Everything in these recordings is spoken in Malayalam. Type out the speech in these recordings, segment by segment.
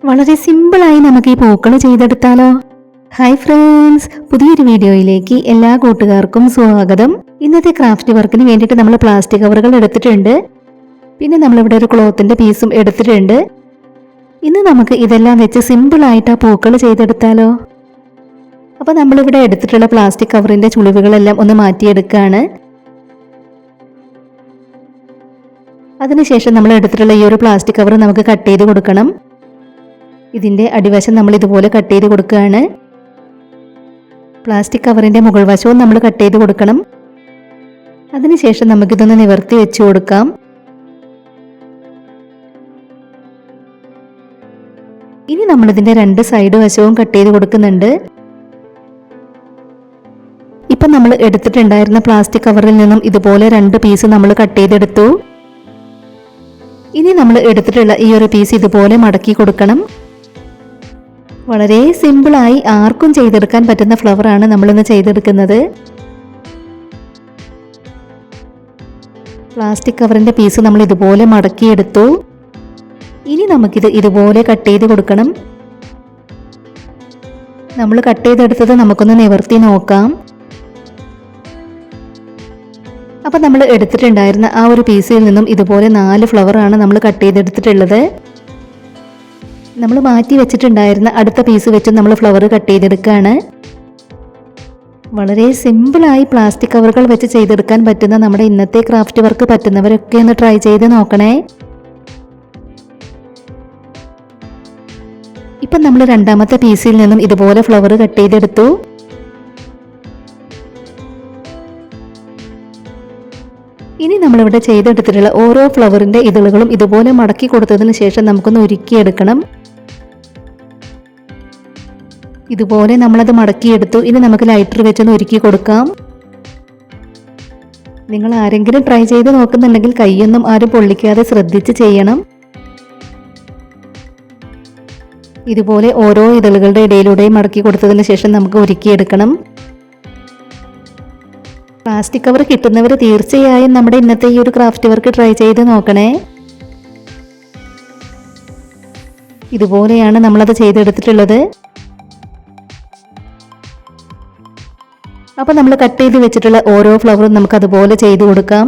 വളരെ സിമ്പിളായി നമുക്ക് ഈ പൂക്കൾ ചെയ്തെടുത്താലോ? ഹായ് ഫ്രണ്ട്സ്, പുതിയൊരു വീഡിയോയിലേക്ക് എല്ലാ കൂട്ടുകാർക്കും സ്വാഗതം. ഇന്നത്തെ ക്രാഫ്റ്റ് വർക്കിന് വേണ്ടിയിട്ട് നമ്മൾ പ്ലാസ്റ്റിക് കവറുകൾ എടുത്തിട്ടുണ്ട്. പിന്നെ നമ്മളിവിടെ ഒരു ക്ലോത്തിന്റെ പീസും എടുത്തിട്ടുണ്ട്. ഇന്ന് നമുക്ക് ഇതെല്ലാം വെച്ച് സിമ്പിളായിട്ട് ആ പൂക്കൾ ചെയ്തെടുത്താലോ? അപ്പോൾ നമ്മളിവിടെ എടുത്തിട്ടുള്ള പ്ലാസ്റ്റിക് കവറിന്റെ ചുളിവുകളെല്ലാം ഒന്ന് മാറ്റിയെടുക്കുകയാണ്. അതിനുശേഷം നമ്മൾ എടുത്തിട്ടുള്ള ഈ ഒരു പ്ലാസ്റ്റിക് കവർ നമുക്ക് കട്ട് ചെയ്ത് കൊടുക്കണം. ഇതിന്റെ അടിവശം നമ്മൾ ഇതുപോലെ കട്ട് ചെയ്ത് കൊടുക്കുകയാണ്. പ്ലാസ്റ്റിക് കവറിന്റെ മുകൾ വശവും നമ്മൾ കട്ട് ചെയ്ത് കൊടുക്കണം. അതിനുശേഷം നമുക്കിതൊന്ന് നിവർത്തി വെച്ച് കൊടുക്കാം. ഇനി നമ്മളിതിന്റെ രണ്ട് സൈഡ് വശവും കട്ട് ചെയ്ത് കൊടുക്കുന്നുണ്ട്. ഇപ്പം നമ്മൾ എടുത്തിട്ടുണ്ടായിരുന്ന പ്ലാസ്റ്റിക് കവറിൽ നിന്നും ഇതുപോലെ രണ്ട് പീസ് നമ്മൾ കട്ട് ചെയ്തെടുത്തു. ഇനി നമ്മൾ എടുത്തിട്ടുള്ള ഈ ഒരു പീസ് ഇതുപോലെ മടക്കി കൊടുക്കണം. വളരെ സിമ്പിളായി ആർക്കും ചെയ്തെടുക്കാൻ പറ്റുന്ന ഫ്ലവറാണ് നമ്മളിന്ന് ചെയ്തെടുക്കുന്നത്. പ്ലാസ്റ്റിക് കവറിന്റെ പീസ് നമ്മൾ ഇതുപോലെ മടക്കിയെടുത്തു. ഇനി നമുക്കിത് ഇതുപോലെ കട്ട് ചെയ്ത് കൊടുക്കണം. നമ്മൾ കട്ട് ചെയ്തെടുത്തത് നമുക്കൊന്ന് നിവർത്തി നോക്കാം. അപ്പം നമ്മൾ എടുത്തിട്ടുണ്ടായിരുന്ന ആ ഒരു പീസിൽ നിന്നും ഇതുപോലെ 4 ഫ്ലവറാണ് നമ്മൾ കട്ട് ചെയ്തെടുത്തിട്ടുള്ളത്. നമ്മൾ മാറ്റി വെച്ചിട്ടുണ്ടായിരുന്ന അടുത്ത പീസ് വെച്ച് നമ്മൾ ഫ്ലവർ കട്ട് ചെയ്തെടുക്കുകയാണ്. വളരെ സിമ്പിളായി പ്ലാസ്റ്റിക് കവറുകൾ വെച്ച് ചെയ്തെടുക്കാൻ പറ്റുന്ന നമ്മുടെ ഇന്നത്തെ ക്രാഫ്റ്റ് വർക്ക് പറ്റുന്നവരൊക്കെ ഒന്ന് ട്രൈ ചെയ്ത് നോക്കണേ. ഇപ്പം നമ്മൾ രണ്ടാമത്തെ പീസിൽ നിന്നും ഇതുപോലെ ഫ്ലവർ കട്ട് ചെയ്തെടുത്തു. ഇനി നമ്മളിവിടെ ചെയ്തെടുത്തിട്ടുള്ള ഓരോ ഫ്ലവറിന്റെ ഇതളുകളും ഇതുപോലെ മടക്കി കൊടുത്തതിന് ശേഷം നമുക്കൊന്ന് ഉരുക്കിയെടുക്കണം. ഇതുപോലെ നമ്മളത് മടക്കിയെടുത്തു. ഇനി നമുക്ക് ലൈറ്റർ വെച്ചൊന്ന് ഉരുക്കി കൊടുക്കാം. നിങ്ങൾ ആരെങ്കിലും ട്രൈ ചെയ്ത് നോക്കുന്നുണ്ടെങ്കിൽ കൈയൊന്നും ആരും പൊള്ളിക്കാതെ ശ്രദ്ധിച്ച് ചെയ്യണം. ഇതുപോലെ ഓരോ ഇതളുകളുടെ ഇടയിലൂടെയും മടക്കി കൊടുത്തതിന് ശേഷം നമുക്ക് ഉരുക്കിയെടുക്കണം. പ്ലാസ്റ്റിക് കവർ കിട്ടുന്നവർ തീർച്ചയായും നമ്മുടെ ഇന്നത്തെ ഈ ഒരു ക്രാഫ്റ്റ് വർക്ക് ട്രൈ ചെയ്ത് നോക്കണേ. ഇതുപോലെയാണ് നമ്മളത് ചെയ്തെടുത്തിട്ടുള്ളത്. അപ്പോൾ നമ്മൾ കട്ട് ചെയ്ത് വെച്ചിട്ടുള്ള ഓരോ ഫ്ലവറും നമുക്ക് അതുപോലെ ചെയ്ത് കൊടുക്കാം.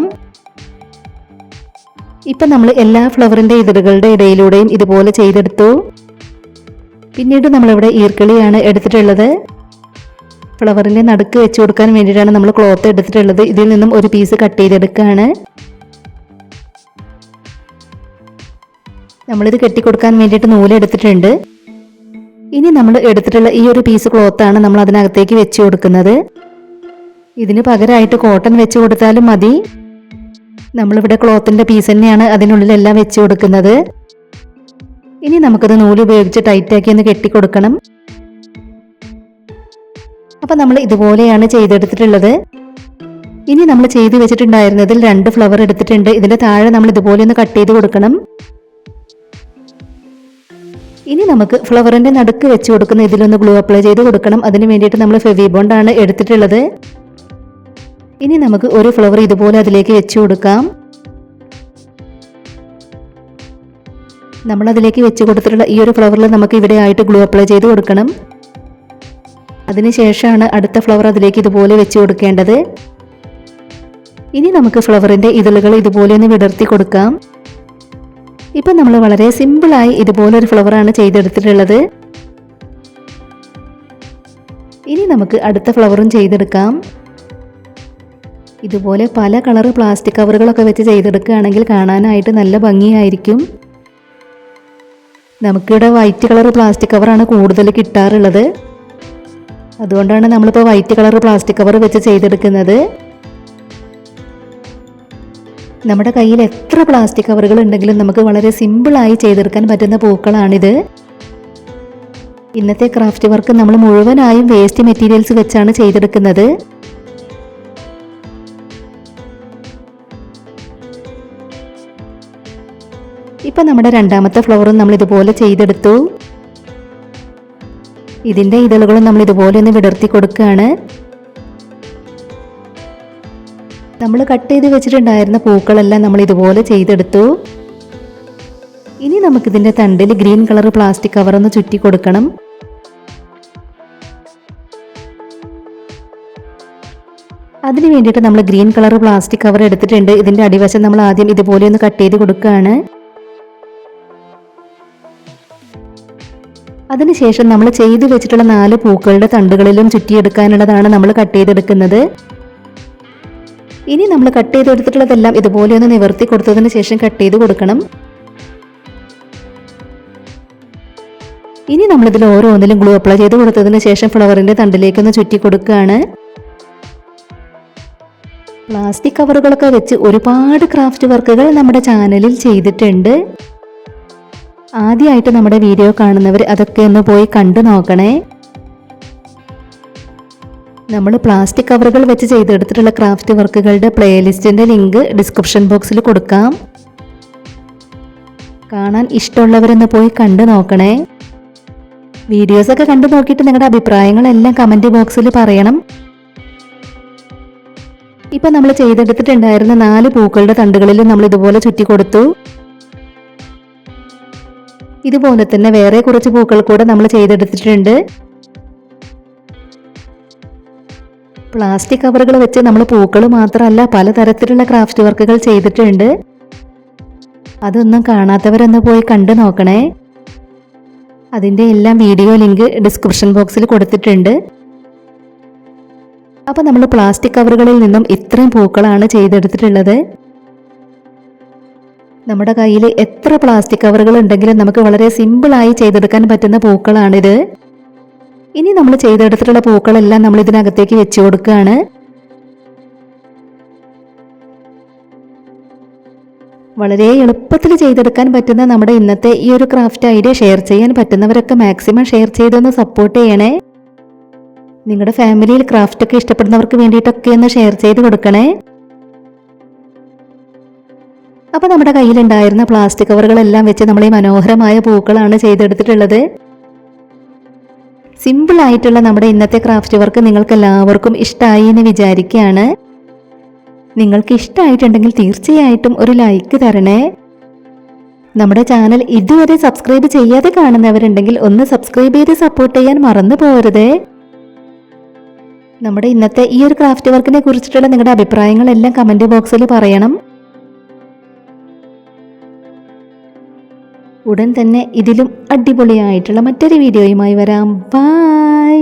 ഇപ്പം നമ്മൾ എല്ലാ ഫ്ലവറിന്റെ ഇതളുകളുടെ ഇടയിലൂടെയും ഇതുപോലെ ചെയ്തെടുത്തു. പിന്നീട് നമ്മളിവിടെ ഈർക്കിളിയാണ് എടുത്തിട്ടുള്ളത്. ഫ്ലവറിന്റെ നടുക്ക് വെച്ച് കൊടുക്കാൻ വേണ്ടിയിട്ടാണ് നമ്മൾ ക്ലോത്ത് എടുത്തിട്ടുള്ളത്. ഇതിൽ നിന്നും ഒരു പീസ് കട്ട് ചെയ്തെടുക്കുകയാണ്. നമ്മളിത് കെട്ടിക്കൊടുക്കാൻ വേണ്ടിയിട്ട് നൂലെടുത്തിട്ടുണ്ട്. ഇനി നമ്മൾ എടുത്തിട്ടുള്ള ഈ ഒരു പീസ് ക്ലോത്താണ് നമ്മൾ അതിനകത്തേക്ക് വെച്ച് കൊടുക്കുന്നത്. ഇതിന് പകരമായിട്ട് കോട്ടൺ വെച്ച് കൊടുത്താലും മതി. നമ്മളിവിടെ ക്ലോത്തിന്റെ പീസ് തന്നെയാണ് അതിനുള്ളിലെല്ലാം വെച്ച് കൊടുക്കുന്നത്. ഇനി നമുക്കത് നൂല് ഉപയോഗിച്ച് ടൈറ്റാക്കി ഒന്ന് കെട്ടിക്കൊടുക്കണം. അപ്പം നമ്മൾ ഇതുപോലെയാണ് ചെയ്തെടുത്തിട്ടുള്ളത്. ഇനി നമ്മൾ ചെയ്ത് വെച്ചിട്ടുണ്ടായിരുന്നതിൽ 2 ഫ്ലവർ എടുത്തിട്ടുണ്ട്. ഇതിന്റെ താഴെ നമ്മൾ ഇതുപോലെ ഒന്ന് കട്ട് ചെയ്ത് കൊടുക്കണം. ഇനി നമുക്ക് ഫ്ലവറിന്റെ നടുക്ക് വെച്ച് കൊടുക്കുന്ന ഇതിലൊന്ന് ഗ്ലൂ അപ്ലൈ ചെയ്ത് കൊടുക്കണം. അതിന് വേണ്ടിയിട്ട് നമ്മൾ ഫെവിബോണ്ട് ആണ് എടുത്തിട്ടുള്ളത്. ഇനി നമുക്ക് ഒരു ഫ്ലവർ ഇതുപോലെ അതിലേക്ക് വെച്ച് കൊടുക്കാം. നമ്മളതിലേക്ക് വെച്ച് കൊടുത്തിട്ടുള്ള ഈ ഒരു ഫ്ലവറിൽ നമുക്ക് ഇവിടെ ആയിട്ട് ഗ്ലൂ അപ്ലൈ ചെയ്ത് കൊടുക്കണം. അതിനുശേഷമാണ് അടുത്ത ഫ്ലവർ അതിലേക്ക് ഇതുപോലെ വെച്ച് കൊടുക്കേണ്ടത്. ഇനി നമുക്ക് ഫ്ലവറിന്റെ ഇതളുകൾ ഇതുപോലെ ഒന്ന് വിടർത്തി കൊടുക്കാം. ഇപ്പം നമ്മൾ വളരെ സിമ്പിളായി ഇതുപോലെ ഒരു ഫ്ലവറാണ് ചെയ്തെടുത്തിട്ടുള്ളത്. ഇനി നമുക്ക് അടുത്ത ഫ്ലവറും ചെയ്തെടുക്കാം. ഇതുപോലെ പല കളർ പ്ലാസ്റ്റിക് കവറുകളൊക്കെ വെച്ച് ചെയ്തെടുക്കുകയാണെങ്കിൽ കാണാനായിട്ട് നല്ല ഭംഗിയായിരിക്കും. നമുക്കിവിടെ വൈറ്റ് കളർ പ്ലാസ്റ്റിക് കവറാണ് കൂടുതൽ കിട്ടാറുള്ളത്. അതുകൊണ്ടാണ് നമ്മളിപ്പോൾ വൈറ്റ് കളർ പ്ലാസ്റ്റിക് കവർ വെച്ച് ചെയ്തെടുക്കുന്നത്. നമ്മുടെ കയ്യിൽ എത്ര പ്ലാസ്റ്റിക് കവറുകൾ ഉണ്ടെങ്കിലും നമുക്ക് വളരെ സിമ്പിളായി ചെയ്തെടുക്കാൻ പറ്റുന്ന പൂക്കളാണിത്. ഇന്നത്തെ ക്രാഫ്റ്റ് വർക്ക് നമ്മൾ മുഴുവനായും വേസ്റ്റ് മെറ്റീരിയൽസ് വെച്ചാണ് ചെയ്തെടുക്കുന്നത്. ഇപ്പം നമ്മുടെ രണ്ടാമത്തെ ഫ്ലവറും നമ്മൾ ഇതുപോലെ ചെയ്തെടുത്തു. ഇതിന്റെ ഇതളുകളും നമ്മൾ ഇതുപോലെ ഒന്ന് വിടർത്തി കൊടുക്കുകയാണ്. നമ്മൾ കട്ട് ചെയ്ത് വെച്ചിട്ടുണ്ടായിരുന്ന പൂക്കളെല്ലാം നമ്മൾ ഇതുപോലെ ചെയ്തെടുത്തു. ഇനി നമുക്കിതിൻ്റെ തണ്ടിൽ ഗ്രീൻ കളർ പ്ലാസ്റ്റിക് കവറൊന്ന് ചുറ്റി കൊടുക്കണം. അതിന് വേണ്ടിയിട്ട് നമ്മൾ ഗ്രീൻ കളർ പ്ലാസ്റ്റിക് കവർ എടുത്തിട്ടുണ്ട്. ഇതിൻ്റെ അടിവശം നമ്മൾ ആദ്യം ഇതുപോലെ ഒന്ന് കട്ട് ചെയ്ത് കൊടുക്കുകയാണ്. അതിനുശേഷം നമ്മൾ ചെയ്തു വെച്ചിട്ടുള്ള 4 പൂക്കളുടെ തണ്ടുകളിലും ചുറ്റിയെടുക്കാനുള്ളതാണ് നമ്മൾ കട്ട് ചെയ്തെടുക്കുന്നത്. ഇനി നമ്മൾ കട്ട് ചെയ്തെടുത്തിട്ടുള്ളതെല്ലാം ഇതുപോലെ ഒന്ന് നിവർത്തി കൊടുത്തതിന് ശേഷം കട്ട് ചെയ്ത് കൊടുക്കണം. ഇനി നമ്മളിതിൽ ഓരോന്നിലും ഗ്ലൂ അപ്ലൈ ചെയ്ത് കൊടുത്തതിന് ശേഷം ഫ്ലവറിൻ്റെ തണ്ടിലേക്കൊന്ന് ചുറ്റി കൊടുക്കുകയാണ്. പ്ലാസ്റ്റിക് കവറുകളൊക്കെ വെച്ച് ഒരുപാട് ക്രാഫ്റ്റ് വർക്കുകൾ നമ്മുടെ ചാനലിൽ ചെയ്തിട്ടുണ്ട്. ആദ്യമായിട്ട് നമ്മുടെ വീഡിയോ കാണുന്നവർ അതൊക്കെ ഒന്ന് പോയി കണ്ടു നോക്കണേ. നമ്മൾ പ്ലാസ്റ്റിക് കവറുകൾ വെച്ച് ചെയ്തെടുത്തിട്ടുള്ള ക്രാഫ്റ്റ് വർക്കുകളുടെ പ്ലേലിസ്റ്റിൻ്റെ ലിങ്ക് ഡിസ്ക്രിപ്ഷൻ ബോക്സിൽ കൊടുക്കാം. കാണാൻ ഇഷ്ടമുള്ളവരൊന്ന് പോയി കണ്ടു നോക്കണേ. വീഡിയോസൊക്കെ കണ്ടു നോക്കിയിട്ട് നിങ്ങളുടെ അഭിപ്രായങ്ങളെല്ലാം കമൻറ്റ് ബോക്സിൽ പറയണം. ഇപ്പം നമ്മൾ ചെയ്തെടുത്തിട്ടുണ്ടായിരുന്ന 4 പൂക്കളുടെ തണ്ടുകളിലും നമ്മൾ ഇതുപോലെ ചുറ്റി കൊടുത്തു. ഇതുപോലെ തന്നെ വേറെ കുറച്ച് പൂക്കൾ കൂടെ നമ്മൾ ചെയ്തെടുത്തിട്ടുണ്ട്. പ്ലാസ്റ്റിക് കവറുകൾ വെച്ച് നമ്മൾ പൂക്കൾ മാത്രമല്ല പലതരത്തിലുള്ള ക്രാഫ്റ്റ് വർക്കുകൾ ചെയ്തിട്ടുണ്ട്. അതൊന്നും കാണാത്തവരൊന്ന് പോയി കണ്ടു നോക്കണേ. അതിൻ്റെ എല്ലാം വീഡിയോ ലിങ്ക് ഡിസ്ക്രിപ്ഷൻ ബോക്സിൽ കൊടുത്തിട്ടുണ്ട്. അപ്പോൾ നമ്മൾ പ്ലാസ്റ്റിക് കവറുകളിൽ നിന്നും ഇത്രയും പൂക്കളാണ് ചെയ്തെടുത്തിട്ടുള്ളത്. നമ്മുടെ കയ്യിൽ എത്ര പ്ലാസ്റ്റിക് കവറുകൾ ഉണ്ടെങ്കിലും നമുക്ക് വളരെ സിമ്പിളായി ചെയ്തെടുക്കാൻ പറ്റുന്ന പൂക്കളാണിത്. ഇനി നമ്മൾ ചെയ്തെടുത്തിട്ടുള്ള പൂക്കളെല്ലാം നമ്മൾ ഇതിനകത്തേക്ക് വെച്ച് കൊടുക്കുകയാണ്. വളരെ എളുപ്പത്തിൽ ചെയ്തെടുക്കാൻ പറ്റുന്ന നമ്മുടെ ഇന്നത്തെ ഈ ഒരു ക്രാഫ്റ്റ് ഐഡിയ ഷെയർ ചെയ്യാൻ പറ്റുന്നവരൊക്കെ മാക്സിമം ഷെയർ ചെയ്തൊന്ന് സപ്പോർട്ട് ചെയ്യണേ. നിങ്ങളുടെ ഫാമിലിയിൽ ക്രാഫ്റ്റ് ഒക്കെ ഇഷ്ടപ്പെടുന്നവർക്ക് വേണ്ടിയിട്ടൊക്കെ ഒന്ന് ഷെയർ ചെയ്ത് കൊടുക്കണേ. അപ്പോൾ നമ്മുടെ കയ്യിലുണ്ടായിരുന്ന പ്ലാസ്റ്റിക് കവറുകളെല്ലാം വെച്ച് നമ്മൾ ഈ മനോഹരമായ പൂക്കളാണ് ചെയ്തെടുത്തിട്ടുള്ളത്. സിമ്പിൾ ആയിട്ടുള്ള നമ്മുടെ ഇന്നത്തെ ക്രാഫ്റ്റ് വർക്ക് നിങ്ങൾക്ക് എല്ലാവർക്കും ഇഷ്ടമായി എന്ന് വിചാരിക്കുകയാണ്. നിങ്ങൾക്ക് ഇഷ്ടമായിട്ടുണ്ടെങ്കിൽ തീർച്ചയായിട്ടും ഒരു ലൈക്ക് തരണേ. നമ്മുടെ ചാനൽ ഇതുവരെ സബ്സ്ക്രൈബ് ചെയ്യാതെ കാണുന്നവരുണ്ടെങ്കിൽ ഒന്ന് സബ്സ്ക്രൈബ് ചെയ്ത് സപ്പോർട്ട് ചെയ്യാൻ മറന്നു പോകരുതേ. നമ്മുടെ ഇന്നത്തെ ഈ ഒരു ക്രാഫ്റ്റ് വർക്കിനെ കുറിച്ചിട്ടുള്ള നിങ്ങളുടെ അഭിപ്രായങ്ങളെല്ലാം കമൻറ്റ് ബോക്സിൽ പറയണം. ഉടൻ തന്നെ ഇതിലും അടിപൊളിയായിട്ടുള്ള മറ്റൊരു വീഡിയോയുമായി വരാം. ബൈ.